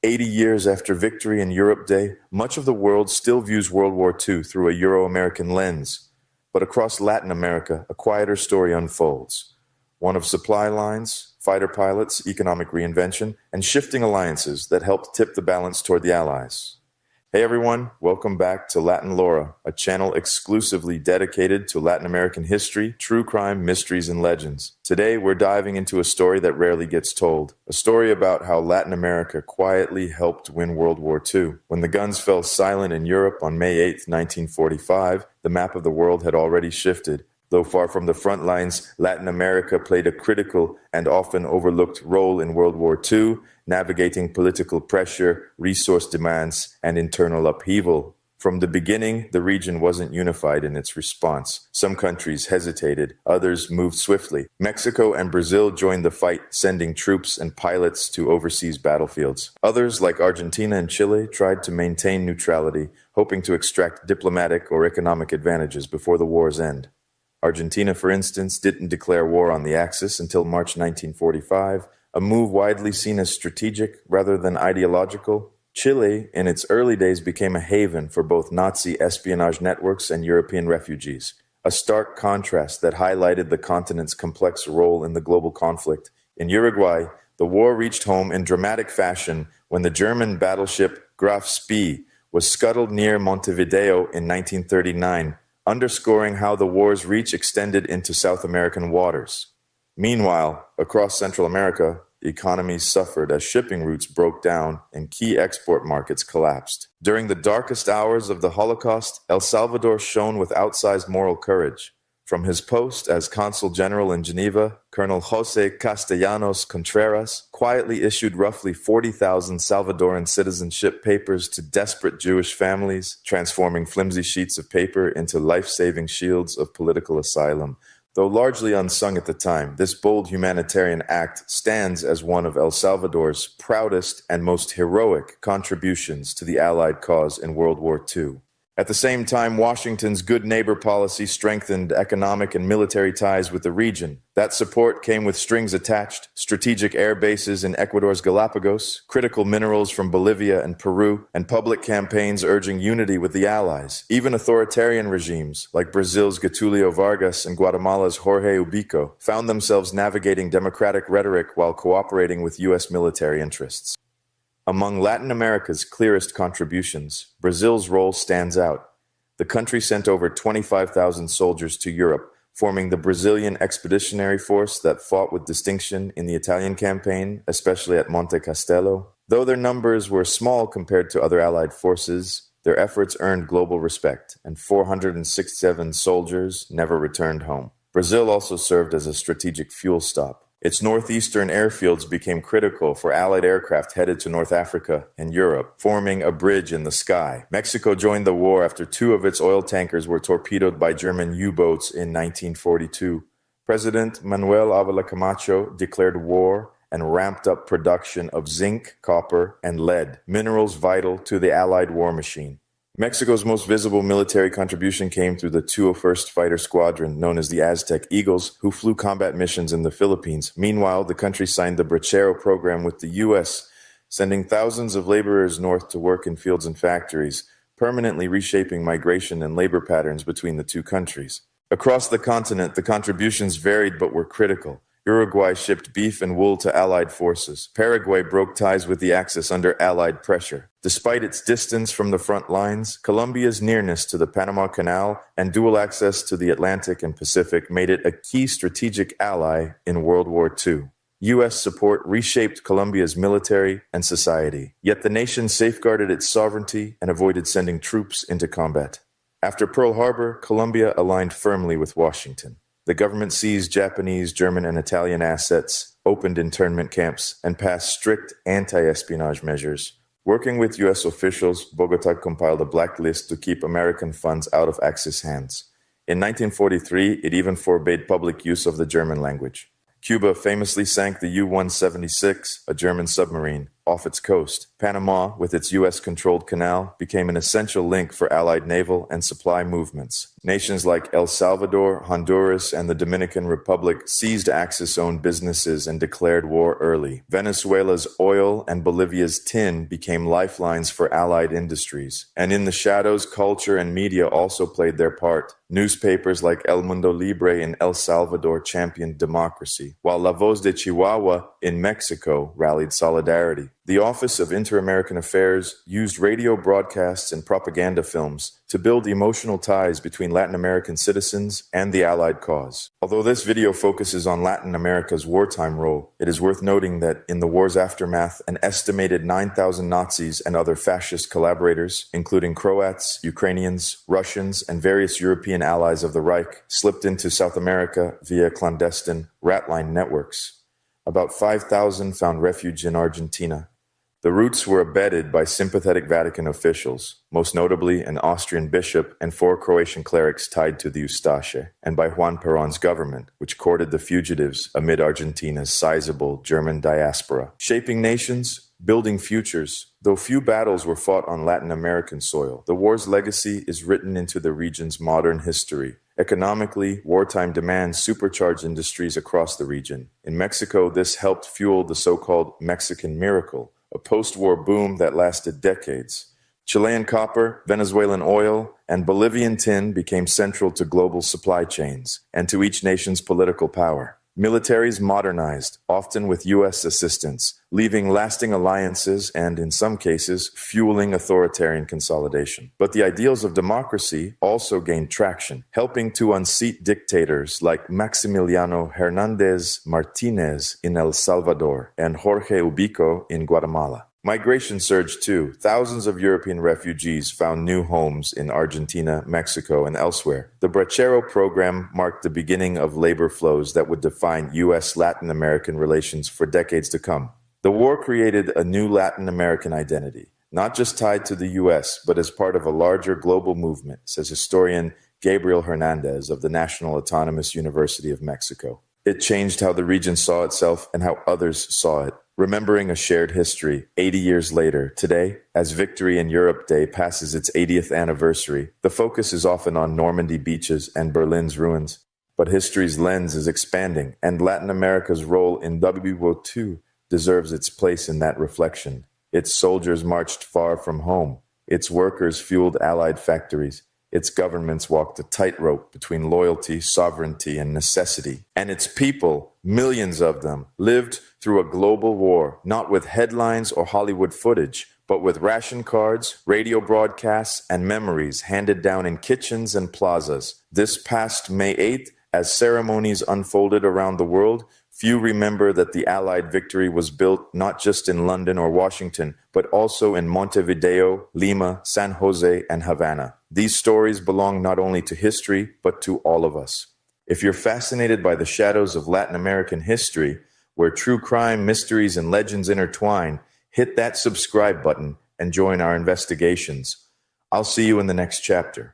80 years after victory in Europe Day, much of the world still views World War II through a Euro-American lens. But across Latin America, a quieter story unfolds. One of supply lines, fighter pilots, economic reinvention, and shifting alliances that helped tip the balance toward the Allies. Hey everyone, welcome back to Latin Lore, a channel exclusively dedicated to Latin American history, true crime, mysteries, and legends. Today we're diving into a story that rarely gets told, a story about how Latin America quietly helped win World War II. When the guns fell silent in Europe on May 8, 1945, the map of the world had already shifted. Though far from the front lines, Latin America played a critical and often overlooked role in World War II, navigating political pressure, resource demands, and internal upheaval. From the beginning, the region wasn't unified in its response. Some countries hesitated, others moved swiftly. Mexico and Brazil joined the fight, sending troops and pilots to overseas battlefields. Others, like Argentina and Chile, tried to maintain neutrality, hoping to extract diplomatic or economic advantages before the war's end. Argentina, for instance, didn't declare war on the Axis until March 1945, a move widely seen as strategic rather than ideological. Chile, in its early days, became a haven for both Nazi espionage networks and European refugees, a stark contrast that highlighted the continent's complex role in the global conflict. In Uruguay, the war reached home in dramatic fashion when the German battleship Graf Spee was scuttled near Montevideo in 1939, underscoring how the war's reach extended into South American waters. Meanwhile, across Central America, economies suffered as shipping routes broke down and key export markets collapsed. During the darkest hours of the Holocaust, El Salvador shone with outsized moral courage. From his post as consul general in Geneva, Colonel José Castellanos Contreras quietly issued roughly 40,000 Salvadoran citizenship papers to desperate Jewish families, transforming flimsy sheets of paper into life-saving shields of political asylum. Though largely unsung at the time, this bold humanitarian act stands as one of El Salvador's proudest and most heroic contributions to the Allied cause in World War II. At the same time, Washington's good neighbor policy strengthened economic and military ties with the region. That support came with strings attached: strategic air bases in Ecuador's Galapagos, critical minerals from Bolivia and Peru, and public campaigns urging unity with the Allies. Even authoritarian regimes, like Brazil's Getulio Vargas and Guatemala's Jorge Ubico, found themselves navigating democratic rhetoric while cooperating with U.S. military interests. Among Latin America's clearest contributions, Brazil's role stands out. The country sent over 25,000 soldiers to Europe, forming the Brazilian Expeditionary Force that fought with distinction in the Italian campaign, especially at Monte Castelo. Though their numbers were small compared to other Allied forces, their efforts earned global respect, and 467 soldiers never returned home. Brazil also served as a strategic fuel stop. Its northeastern airfields became critical for Allied aircraft headed to North Africa and Europe, forming a bridge in the sky. Mexico joined the war after two of its oil tankers were torpedoed by German U-boats in 1942. President Manuel Ávila Camacho declared war and ramped up production of zinc, copper, and lead, minerals vital to the Allied war machine. Mexico's most visible military contribution came through the 201st Fighter Squadron, known as the Aztec Eagles, who flew combat missions in the Philippines. Meanwhile, the country signed the Bracero program with the U.S., sending thousands of laborers north to work in fields and factories, permanently reshaping migration and labor patterns between the two countries. Across the continent, the contributions varied but were critical. Uruguay shipped beef and wool to Allied forces. Paraguay broke ties with the Axis under Allied pressure. Despite its distance from the front lines, Colombia's nearness to the Panama Canal and dual access to the Atlantic and Pacific made it a key strategic ally in World War II. U.S. support reshaped Colombia's military and society, yet the nation safeguarded its sovereignty and avoided sending troops into combat. After Pearl Harbor, Colombia aligned firmly with Washington. The government seized Japanese, German, and Italian assets, opened internment camps, and passed strict anti-espionage measures. Working with U.S. officials, Bogota compiled a blacklist to keep American funds out of Axis hands. In 1943, it even forbade public use of the German language. Cuba famously sank the U-176, a German submarine. off its coast. Panama, with its U.S.-controlled canal, became an essential link for Allied naval and supply movements. Nations like El Salvador, Honduras, and the Dominican Republic seized Axis-owned businesses and declared war early. Venezuela's oil and Bolivia's tin became lifelines for Allied industries. And in the shadows, culture and media also played their part. Newspapers like El Mundo Libre in El Salvador championed democracy, while La Voz de Chihuahua in Mexico rallied solidarity. The Office of Inter-American Affairs used radio broadcasts and propaganda films to build emotional ties between Latin American citizens and the Allied cause. Although this video focuses on Latin America's wartime role, it is worth noting that in the war's aftermath, an estimated 9,000 Nazis and other fascist collaborators, including Croats, Ukrainians, Russians, and various European allies of the Reich, slipped into South America via clandestine ratline networks. About 5,000 found refuge in Argentina. The routes were abetted by sympathetic Vatican officials, most notably an Austrian bishop and 4 Croatian clerics tied to the Ustaše, and by Juan Perón's government, which courted the fugitives amid Argentina's sizable German diaspora. Shaping nations, building futures. Though few battles were fought on Latin American soil, the war's legacy is written into the region's modern history. Economically, wartime demands supercharged industries across the region. In Mexico, this helped fuel the so-called Mexican miracle, a post-war boom that lasted decades. Chilean copper, Venezuelan oil, and Bolivian tin became central to global supply chains and to each nation's political power. Militaries modernized, often with U.S. assistance, leaving lasting alliances and, in some cases, fueling authoritarian consolidation. But the ideals of democracy also gained traction, helping to unseat dictators like Maximiliano Hernández Martínez in El Salvador and Jorge Ubico in Guatemala. Migration surged too. Thousands of European refugees found new homes in Argentina, Mexico, and elsewhere. The Bracero program marked the beginning of labor flows that would define U.S.-Latin American relations for decades to come. The war created a new Latin American identity, not just tied to the U.S., but as part of a larger global movement, says historian Gabriel Hernandez of the National Autonomous University of Mexico. It changed how the region saw itself and how others saw it. Remembering a shared history 80 years later, today, as Victory in Europe Day passes its 80th anniversary, the focus is often on Normandy beaches and Berlin's ruins. But history's lens is expanding, and Latin America's role in WWII deserves its place in that reflection. Its soldiers marched far from home. Its workers fueled Allied factories. Its governments walked a tightrope between loyalty, sovereignty, and necessity. And its people, millions of them, lived through a global war, not with headlines or Hollywood footage, but with ration cards, radio broadcasts, and memories handed down in kitchens and plazas. This past May 8th, as ceremonies unfolded around the world, few remember that the Allied victory was built not just in London or Washington, but also in Montevideo, Lima, San Jose, and Havana. These stories belong not only to history, but to all of us. If you're fascinated by the shadows of Latin American history, where true crime, mysteries, and legends intertwine, hit that subscribe button and join our investigations. I'll see you in the next chapter.